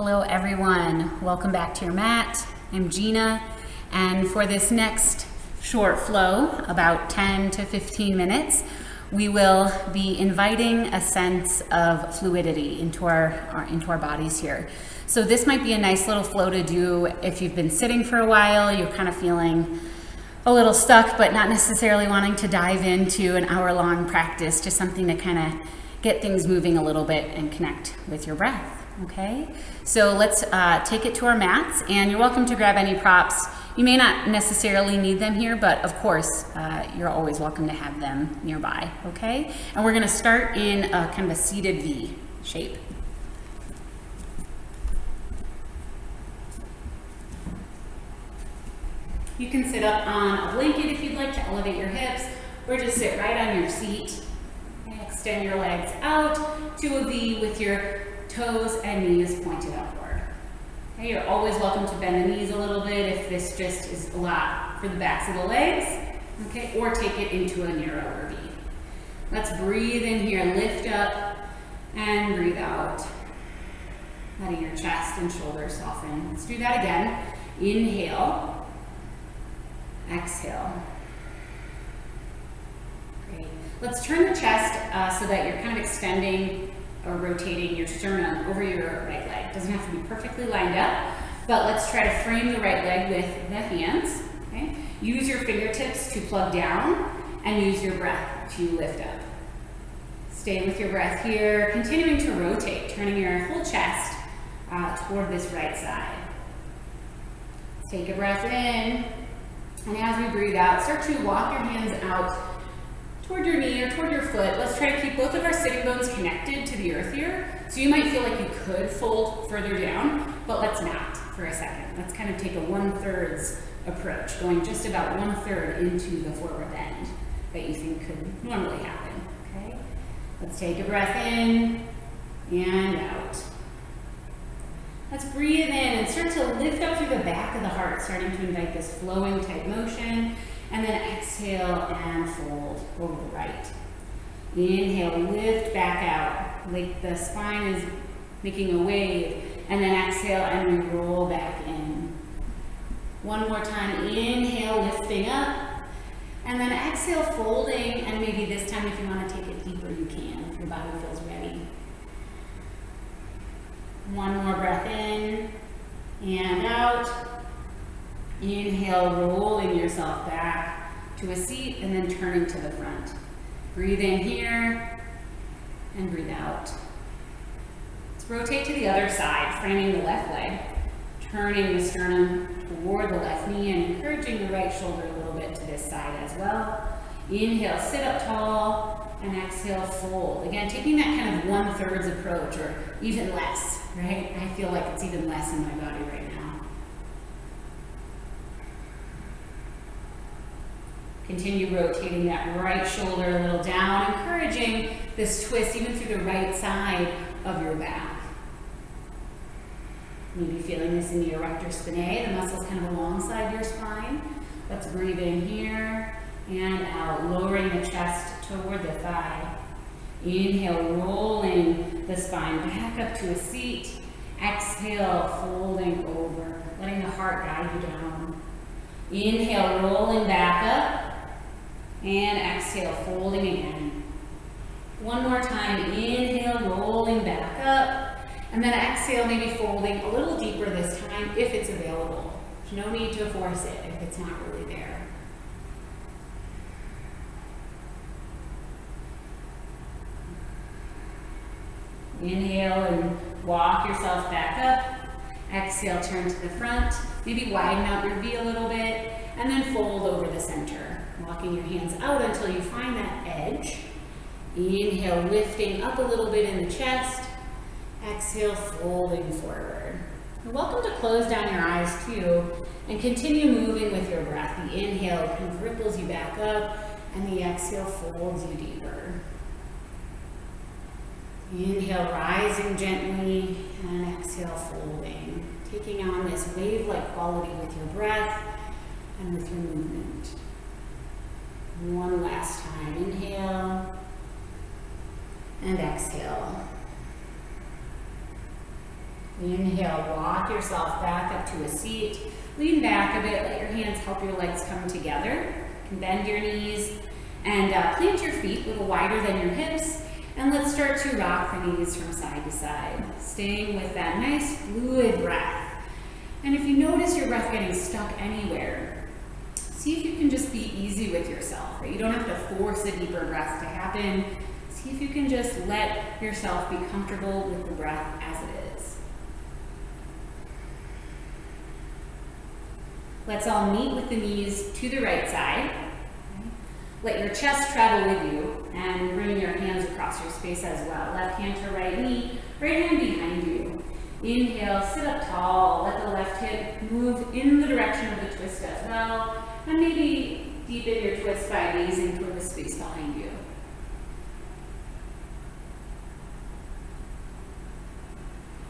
Hello everyone, welcome back to your mat. I'm Gina, and for this next short flow, about 10 to 15 minutes, we will be inviting a sense of fluidity into our bodies here. So this might be a nice little flow to do if you've been sitting for a while, you're kind of feeling a little stuck, but not necessarily wanting to dive into an hour-long practice, just something to kind of get things moving a little bit and connect with your breath. Okay, so let's take it to our mats, and you're welcome to grab any props. You may not necessarily need them here, but of course, you're always welcome to have them nearby, okay? And we're gonna start in a kind of a seated V shape. You can sit up on a blanket if you'd like to elevate your hips, or just sit right on your seat. Okay, extend your legs out to a V with your toes and knees pointed upward. Okay, you're always welcome to bend the knees a little bit if this just is a lot for the backs of the legs, okay, or take it into a narrower V. Let's breathe in here, lift up and breathe out. Letting your chest and shoulders soften. Let's do that again. Inhale, exhale. Great. Let's turn the chest so that you're kind of extending or rotating your sternum over your right leg. Doesn't have to be perfectly lined up, but let's try to frame the right leg with the hands. Okay? Use your fingertips to plug down and use your breath to lift up. Stay with your breath here, continuing to rotate, turning your whole chest toward this right side. Let's take a breath in, and as we breathe out, start to walk your hands out toward your knee or toward your foot. Let's try to keep both of our sitting bones connected to the earth here. So you might feel like you could fold further down, but let's not for a second. Let's kind of take a 1/3 approach, going just about 1/3 into the forward bend that you think could normally happen, okay? Let's take a breath in and out. Let's breathe in and start to lift up through the back of the heart, starting to invite this flowing type motion. And then exhale and fold over the right. Inhale, lift back out, like the spine is making a wave. And then exhale and we roll back in. One more time, inhale, lifting up. And then exhale, folding. And maybe this time if you want to take it deeper, you can, if your body feels ready. One more breath in and out. Inhale, rolling yourself back to a seat and then turning to the front. Breathe in here and breathe out. Let's rotate to the other side, framing the left leg, turning the sternum toward the left knee and encouraging the right shoulder a little bit to this side as well. Inhale, sit up tall, and exhale, fold. Again, taking that kind of 1/3 approach, or even less, right? I feel like it's even less in my body right now. Continue rotating that right shoulder a little down, encouraging this twist even through the right side of your back. Maybe feeling this in the erector spinae, the muscles kind of alongside your spine. Let's breathe in here and out, lowering the chest toward the thigh. Inhale, rolling the spine back up to a seat. Exhale, folding over, letting the heart guide you down. Inhale, rolling back up. And exhale, folding again. One more time, inhale, rolling back up. And then exhale, maybe folding a little deeper this time if it's available. There's no need to force it if it's not really there. Inhale and walk yourself back up. Exhale, turn to the front. Maybe widen out your V a little bit. And then fold over the center. Walking your hands out until you find that edge. Inhale, lifting up a little bit in the chest. Exhale, folding forward. You're welcome to close down your eyes too and continue moving with your breath. The inhale kind of ripples you back up and the exhale folds you deeper. Inhale, rising gently, and exhale, folding. Taking on this wave-like quality with your breath and with your movement. One last time, inhale and exhale. Inhale, walk yourself back up to a seat. Lean back a bit, let your hands help your legs come together. You can bend your knees and plant your feet a little wider than your hips. And let's start to rock the knees from side to side, staying with that nice fluid breath. And if you notice your breath getting stuck anywhere, see if you can just be easy with yourself, right? You don't have to force a deeper breath to happen. See if you can just let yourself be comfortable with the breath as it is. Let's all meet with the knees to the right side. Let your chest travel with you and bring your hands across your space as well. Left hand to right knee, right hand behind you. Inhale, sit up tall. Let the left hip move in the direction of the twist as well. And maybe deepen your twist by gazing toward the space behind you.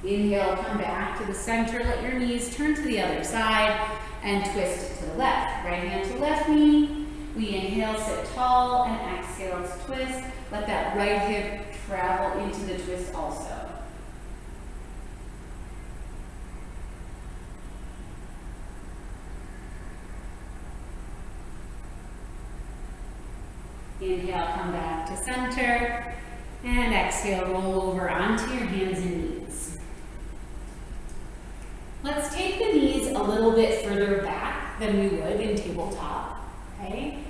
Inhale, come back to the center. Let your knees turn to the other side and twist to the left. Right hand to left knee. We inhale, sit tall, and exhale to twist. Let that right hip travel into the twist also. Inhale, come back to center, and exhale, roll over onto your hands and knees. Let's take the knees a little bit further back than we would in tabletop, okay?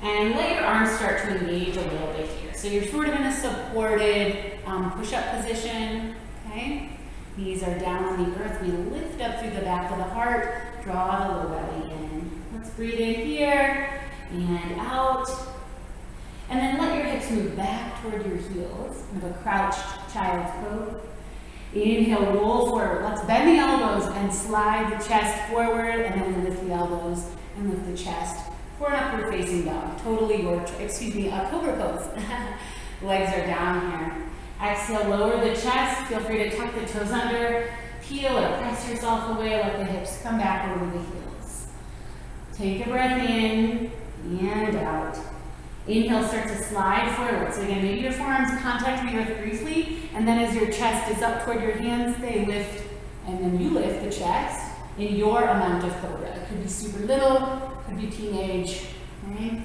And let your arms start to engage a little bit here. So you're sort of in a supported push-up position, okay? Knees are down on the earth. We lift up through the back of the heart, draw the low belly in. Let's breathe in here and out. And then let your hips move back toward your heels, kind of a crouched child's pose. Inhale, roll forward. Let's bend the elbows and slide the chest forward, and then we lift the elbows and lift the chest for an upward facing dog. Totally your, a cobra pose. Legs are down here. Exhale, lower the chest. Feel free to tuck the toes under, peel or press yourself away. Let the hips come back over the heels. Take a breath in and out. Inhale, start to slide forward. So again, maybe your forearms contact the earth briefly, and then as your chest is up toward your hands, they lift, and then you lift the chest in your amount of cobra. It could be super little, could be teenage, right?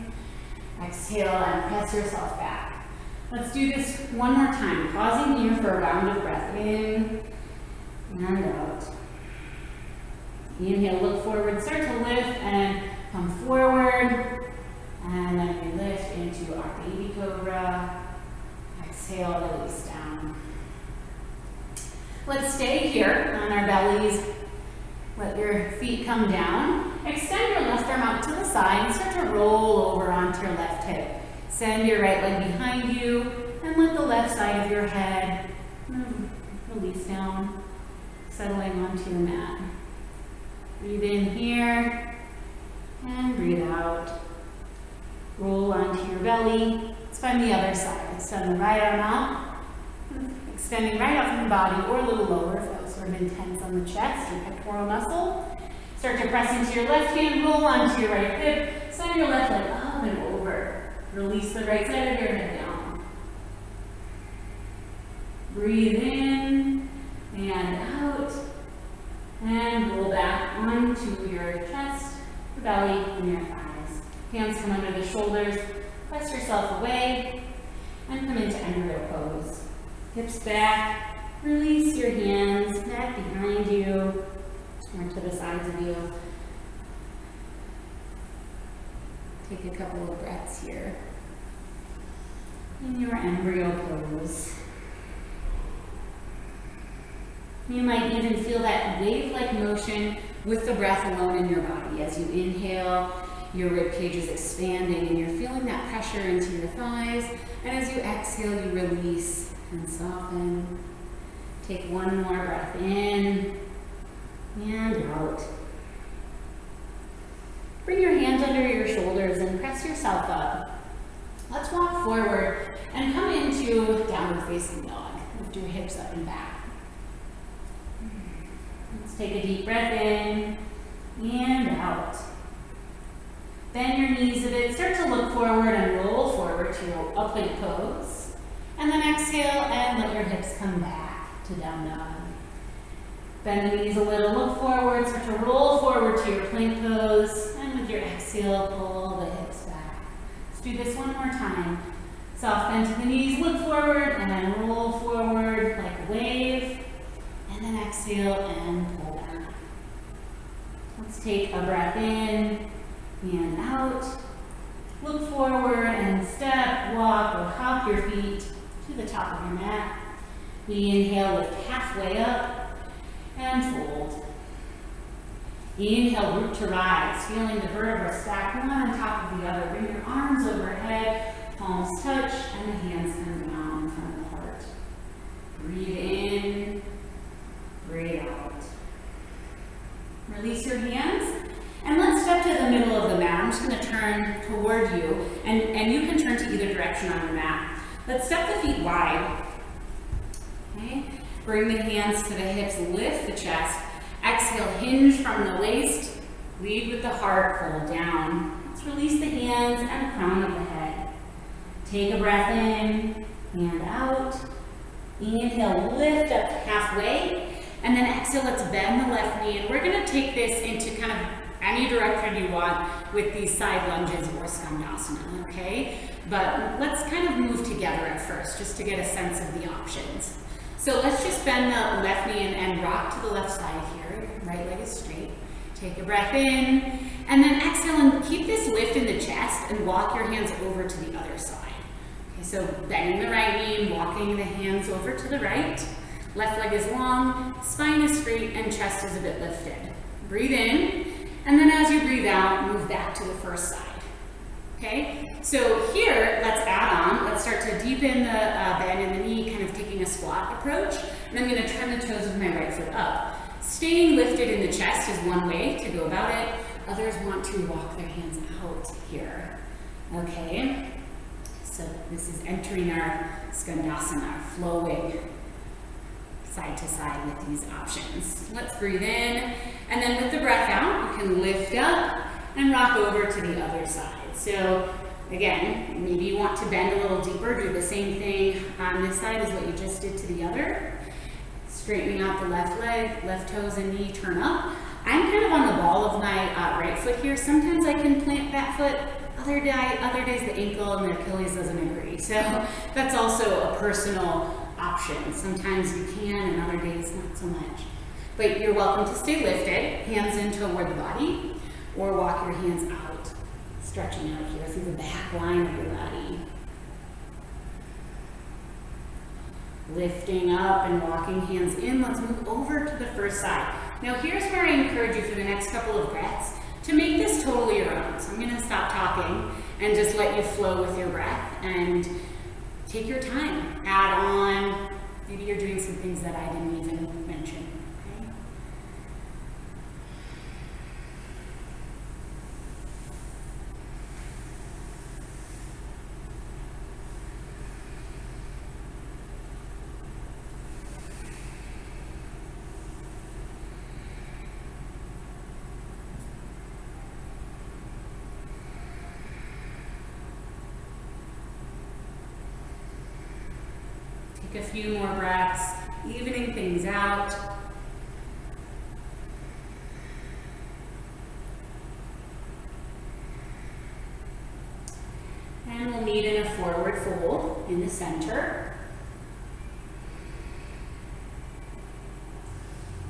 Exhale and press yourself back. Let's do this one more time. Pausing here for a round of breath in and out. Inhale, look forward, start to lift and come forward. And then we lift into our baby cobra. Exhale, release down. Let's stay here on our bellies. Let your feet come down. Extend your left arm out to the side and start to roll over onto your left hip. Send your right leg behind you and let the left side of your head release down, settling onto your mat. Breathe in here and breathe out. Roll onto your belly. Let's find the other side. Extend the right arm out, extending right out from the body or a little lower if that was sort of intense on the chest or pectoral muscle. Start to press into your left hand, roll onto your right hip, send your left leg up and over. Release the right side of your head down. Breathe in and out, and roll back onto your chest, your belly, and your thighs. Hands come under the shoulders, press yourself away, and come into embryo pose. Hips back, release your hands, back behind you, or to the sides of you. Take a couple of breaths here in your embryo pose. You might even feel that wave-like motion with the breath alone in your body. As you inhale, your rib cage is expanding and you're feeling that pressure into your thighs. And as you exhale, you release and soften. Take one more breath in and out. Bring your hands under your shoulders and press yourself up. Let's walk forward and come into downward facing dog. Lift your hips up and back. Let's take a deep breath in and out. Bend your knees a bit, start to look forward and roll forward to your upright pose. And then exhale and let your hips come back to down dog. Bend the knees a little, look forward, start to roll forward to your plank pose, and with your exhale, pull the hips back. Let's do this one more time. Soft bend to the knees, look forward, and then roll forward like a wave, and then exhale and pull back. Let's take a breath in and out. Look forward and step, walk, or hop your feet to the top of your mat. Inhale, lift halfway up and fold. Inhale, root to rise, feeling the vertebrae stack one on top of the other. Bring your arms overhead, palms touch, and the hands come down in front of the heart. Breathe in, breathe out. Release your hands, and let's step to the middle of the mat. I'm just going to turn toward you, and you can turn to either direction on the mat. Let's step the feet wide. Okay? Bring the hands to the hips, lift the chest. Exhale, hinge from the waist. Lead with the heart, fold down. Let's release the hands and crown of the head. Take a breath in and out. Inhale, lift up halfway. And then exhale, let's bend the left knee. And we're going to take this into kind of any direction you want with these side lunges or skandasana, okay? But let's kind of move together at first, just to get a sense of the options. So let's just bend the left knee and rock to the left side here. Right leg is straight. Take a breath in, and then exhale and keep this lift in the chest and walk your hands over to the other side. Okay, so bending the right knee, walking the hands over to the right. Left leg is long, spine is straight, and chest is a bit lifted. Breathe in, and then as you breathe out, move back to the first side. Okay, so here, let's add on. Let's start to deepen the bend in the knee, kind of taking a squat approach. And I'm going to turn the toes of my right foot up. Staying lifted in the chest is one way to go about it. Others want to walk their hands out here. Okay, so this is entering our skandasana, flowing side to side with these options. Let's breathe in, and then with the breath out, you can lift up and rock over to the other side. So again, maybe you want to bend a little deeper, do the same thing on this side as what you just did to the other. Straightening out the left leg, left toes and knee turn up. I'm kind of on the ball of my right foot here. Sometimes I can plant that foot, other days the ankle and the Achilles doesn't agree. So that's also a personal option. Sometimes you can and other days not so much. But you're welcome to stay lifted, hands in toward the body, or walk your hands out, stretching out here through the back line of your body. Lifting up and walking hands in. Let's move over to the first side. Now here's where I encourage you for the next couple of breaths to make this totally your own. So I'm going to stop talking and just let you flow with your breath and take your time. Add on. Maybe you're doing some things that I didn't even mention. Okay? Take a few more breaths, evening things out. And we'll meet in a forward fold in the center.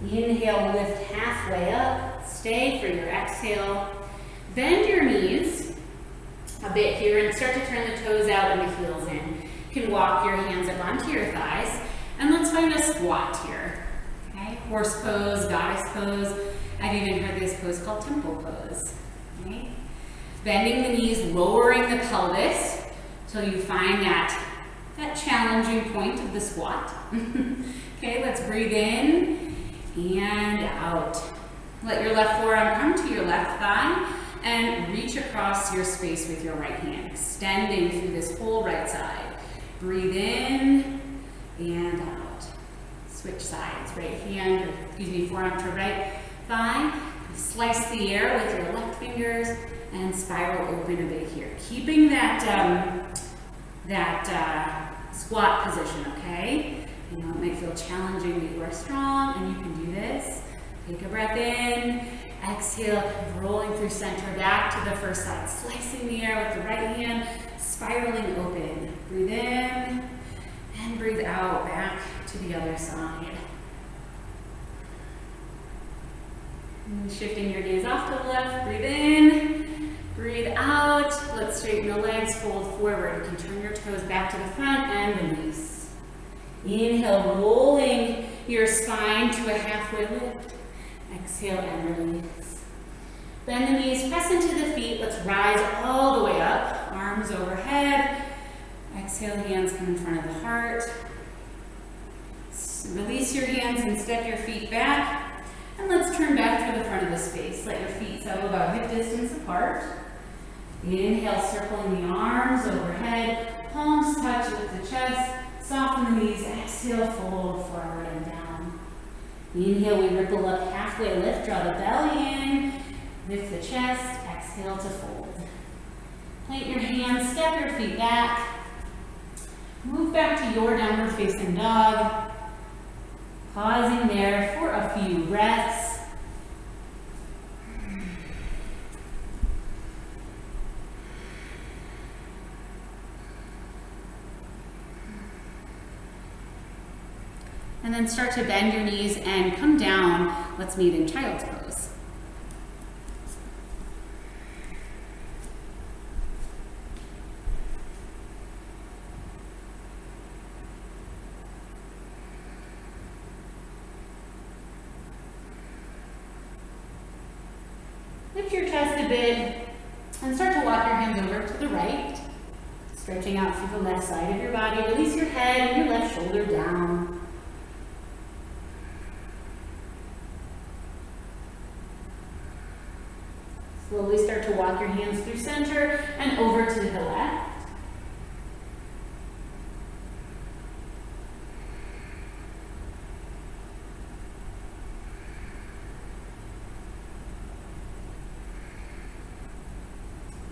Inhale, lift halfway up. Stay for your exhale. Bend your knees a bit here and start to turn the toes out and the heels in. You can walk your hands up onto your thighs, and let's find a squat here. Okay, horse pose, goddess pose. I've even heard this pose called temple pose. Okay, bending the knees, lowering the pelvis till you find that challenging point of the squat. Okay, let's breathe in and out. Let your left forearm come to your left thigh and reach across your space with your right hand, extending through this whole right side. Breathe in and out. Switch sides, forearm to right thigh. Slice the air with your left fingers and spiral open a bit here. Keeping that squat position, okay? You know, it might feel challenging, but you are strong and you can do this. Take a breath in, exhale, rolling through center, back to the first side, slicing the air with the right hand, spiraling open. Breathe in and breathe out, back to the other side. And shifting your gaze off to the left, breathe in, breathe out. Let's straighten the legs, fold forward. You can turn your toes back to the front and release. Inhale, rolling your spine to a halfway lift. Exhale and release. Bend the knees, press into the feet. Let's rise all the way up, arms overhead. Exhale, hands come in front of the heart. Release your hands and step your feet back. And let's turn back to the front of the space. Let your feet settle about hip distance apart. Inhale, circling the arms overhead. Palms touch with the chest. Soften the knees. Exhale, fold forward and down. Inhale, we ripple up, halfway lift. Draw the belly in. Lift the chest. Exhale to fold. Plant your hands. Step your feet back. Move back to your downward facing dog. Pausing there for a few breaths. And then start to bend your knees and come down. Let's meet in child's pose. Lift your chest a bit and start to walk your hands over to the right, stretching out through the left side of your body. Release your head and your left shoulder down. Slowly start to walk your hands through center and over to the left.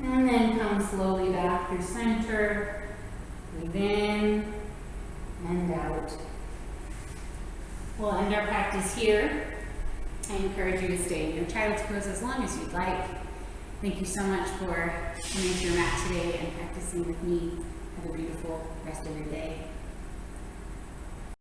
And then come slowly back through center. Breathe in and out. We'll end our practice here. I encourage you to stay in your child's pose as long as you'd like. Thank you so much for coming to your mat today and practicing with me. Have a beautiful rest of your day.